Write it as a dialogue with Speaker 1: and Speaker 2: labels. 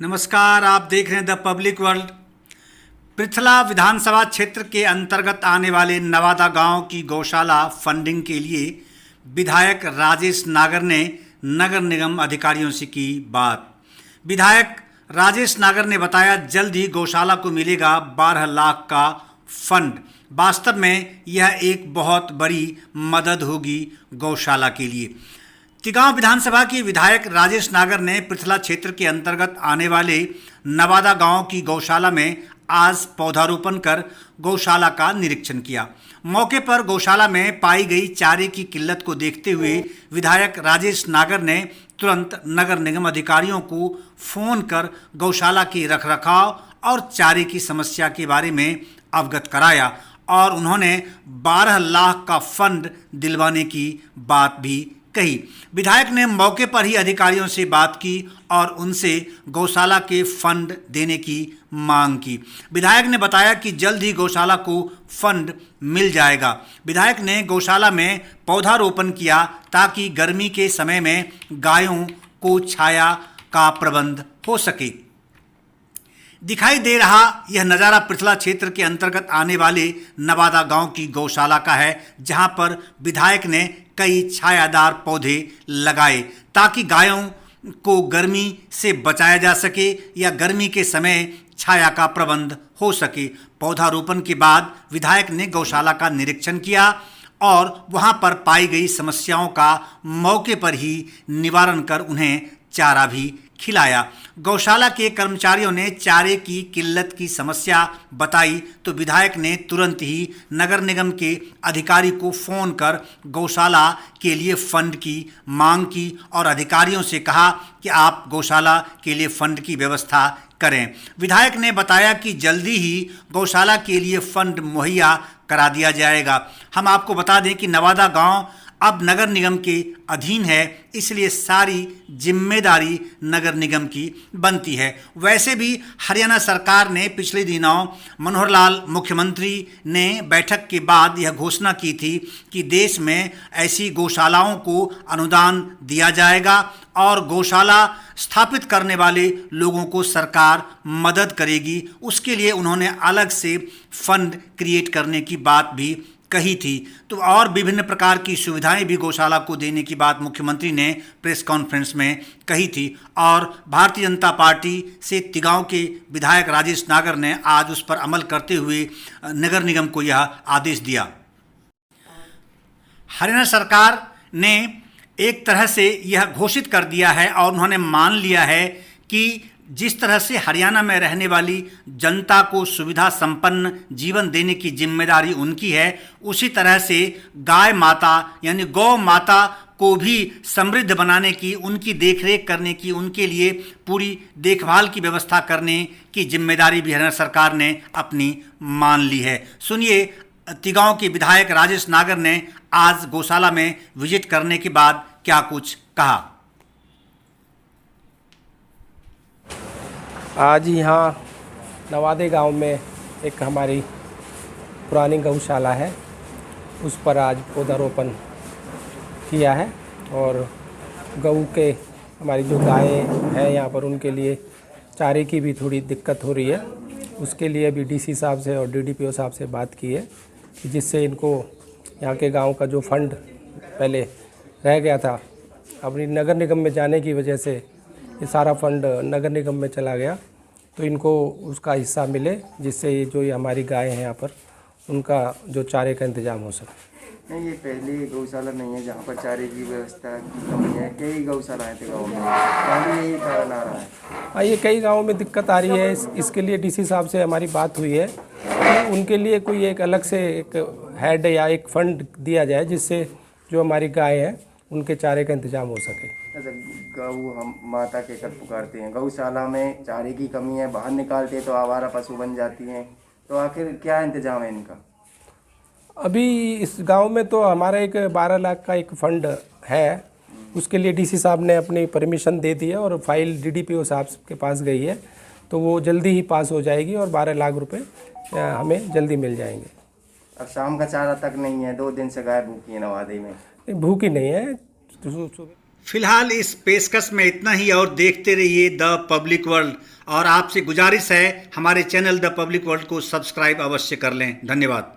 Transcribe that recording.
Speaker 1: नमस्कार, आप देख रहे हैं द पब्लिक वर्ल्ड। पृथला विधानसभा क्षेत्र के अंतर्गत आने वाले नवादा गांव की गौशाला फंडिंग के लिए विधायक राजेश नागर ने नगर निगम अधिकारियों से की बात। विधायक राजेश नागर ने बताया, जल्द ही गौशाला को मिलेगा 12 लाख का फंड। वास्तव में यह एक बहुत बड़ी मदद होगी गौशाला के लिए। तिगांव विधानसभा के विधायक राजेश नागर ने पृथला क्षेत्र के अंतर्गत आने वाले नवादा गांव की गौशाला में आज पौधारोपण कर गौशाला का निरीक्षण किया। मौके पर गौशाला में पाई गई चारे की किल्लत को देखते हुए विधायक राजेश नागर ने तुरंत नगर निगम अधिकारियों को फोन कर गौशाला के रखरखाव और चारे की समस्या के बारे में अवगत कराया और उन्होंने 12 लाख का फंड दिलवाने की बात भी कही। विधायक ने मौके पर ही अधिकारियों से बात की और उनसे गौशाला के फंड देने की मांग की। विधायक ने बताया कि जल्द ही गौशाला को फंड मिल जाएगा। विधायक ने गौशाला में पौधारोपण किया ताकि गर्मी के समय में गायों को छाया का प्रबंध हो सके। दिखाई दे रहा यह नज़ारा पृथला क्षेत्र के अंतर्गत आने वाले नवादा गांव की गौशाला का है, जहां पर विधायक ने कई छायादार पौधे लगाए ताकि गायों को गर्मी से बचाया जा सके या गर्मी के समय छाया का प्रबंध हो सके। पौधारोपण के बाद विधायक ने गौशाला का निरीक्षण किया और वहां पर पाई गई समस्याओं का मौके पर ही निवारण कर उन्हें चारा भी खिलाया। गौशाला के कर्मचारियों ने चारे की किल्लत की समस्या बताई तो विधायक ने तुरंत ही नगर निगम के अधिकारी को फोन कर गौशाला के लिए फंड की मांग की और अधिकारियों से कहा कि आप गौशाला के लिए फंड की व्यवस्था करें। विधायक ने बताया कि जल्दी ही गौशाला के लिए फंड मुहैया करा दिया जाएगा। हम आपको बता दें कि नवादा गांव अब नगर निगम के अधीन है, इसलिए सारी जिम्मेदारी नगर निगम की बनती है। वैसे भी हरियाणा सरकार ने पिछले दिनों मनोहर लाल मुख्यमंत्री ने बैठक के बाद यह घोषणा की थी कि देश में ऐसी गौशालाओं को अनुदान दिया जाएगा और गौशाला स्थापित करने वाले लोगों को सरकार मदद करेगी। उसके लिए उन्होंने अलग से फंड क्रिएट करने की बात भी कही थी। तो और विभिन्न प्रकार की सुविधाएं भी गौशाला को देने की बात मुख्यमंत्री ने प्रेस कॉन्फ्रेंस में कही थी और भारतीय जनता पार्टी से तिगांव के विधायक राजेश नागर ने आज उस पर अमल करते हुए नगर निगम को यह आदेश दिया। हरियाणा सरकार ने एक तरह से यह घोषित कर दिया है और उन्होंने मान लिया है कि जिस तरह से हरियाणा में रहने वाली जनता को सुविधा संपन्न जीवन देने की जिम्मेदारी उनकी है, उसी तरह से गाय माता यानी गौ माता को भी समृद्ध बनाने की, उनकी देखरेख करने की, उनके लिए पूरी देखभाल की व्यवस्था करने की जिम्मेदारी भी हरियाणा सरकार ने अपनी मान ली है। सुनिए तिगांव के विधायक राजेश नागर ने आज गौशाला में विजिट करने के बाद क्या कुछ कहा।
Speaker 2: आज यहाँ नवादे गांव में एक हमारी पुरानी गौशाला है, उस पर आज पौधारोपण किया है और गऊ के हमारी जो गायें हैं यहाँ पर उनके लिए चारे की भी थोड़ी दिक्कत हो रही है। उसके लिए भी डीसी साहब से और डीडीपीओ साहब से बात की है कि जिससे इनको यहाँ के गांव का जो फंड पहले रह गया था, अपनी नगर निगम में जाने की वजह से ये सारा फंड नगर निगम में चला गया, तो इनको उसका हिस्सा मिले, जिससे ये जो ये हमारी गाय हैं यहाँ पर उनका जो चारे का इंतज़ाम हो सके।
Speaker 3: नहीं, ये पहली गौशाला नहीं है जहाँ पर चारे की व्यवस्था की कमी है। कई गौशालाएँ थे गाँव में, पहले यही कारण आ रहा है।
Speaker 2: हाँ, ये कई गाँवों में दिक्कत आ रही है। इसके लिए डीसी साहब से हमारी बात हुई है कि उनके लिए कोई एक अलग से एक हेड या एक फंड दिया जाए, जिससे जो हमारी गाय हैं उनके चारे का इंतज़ाम हो सके।
Speaker 3: अच्छा, गऊ हम माता के कर पुकारते हैं, गौशाला में चारे की कमी है, बाहर निकालते तो आवारा पशु बन जाती हैं, तो आखिर क्या इंतजाम है इनका?
Speaker 2: अभी इस गांव में तो हमारा एक 12 लाख का एक फंड है, उसके लिए डीसी साहब ने अपनी परमिशन दे दी है और फाइल डीडीपीओ साहब के पास गई है, तो वो जल्दी ही पास हो जाएगी और 12 लाख रुपए हमें जल्दी मिल जाएंगे।
Speaker 3: अब शाम का चारा तक नहीं है, 2 दिन से गाय भूखी है नवादे में।
Speaker 2: भूखी नहीं है।
Speaker 1: फिलहाल इस पेशकश में इतना ही और देखते रहिए द पब्लिक वर्ल्ड। और आपसे गुजारिश है हमारे चैनल द पब्लिक वर्ल्ड को सब्सक्राइब अवश्य कर लें। धन्यवाद।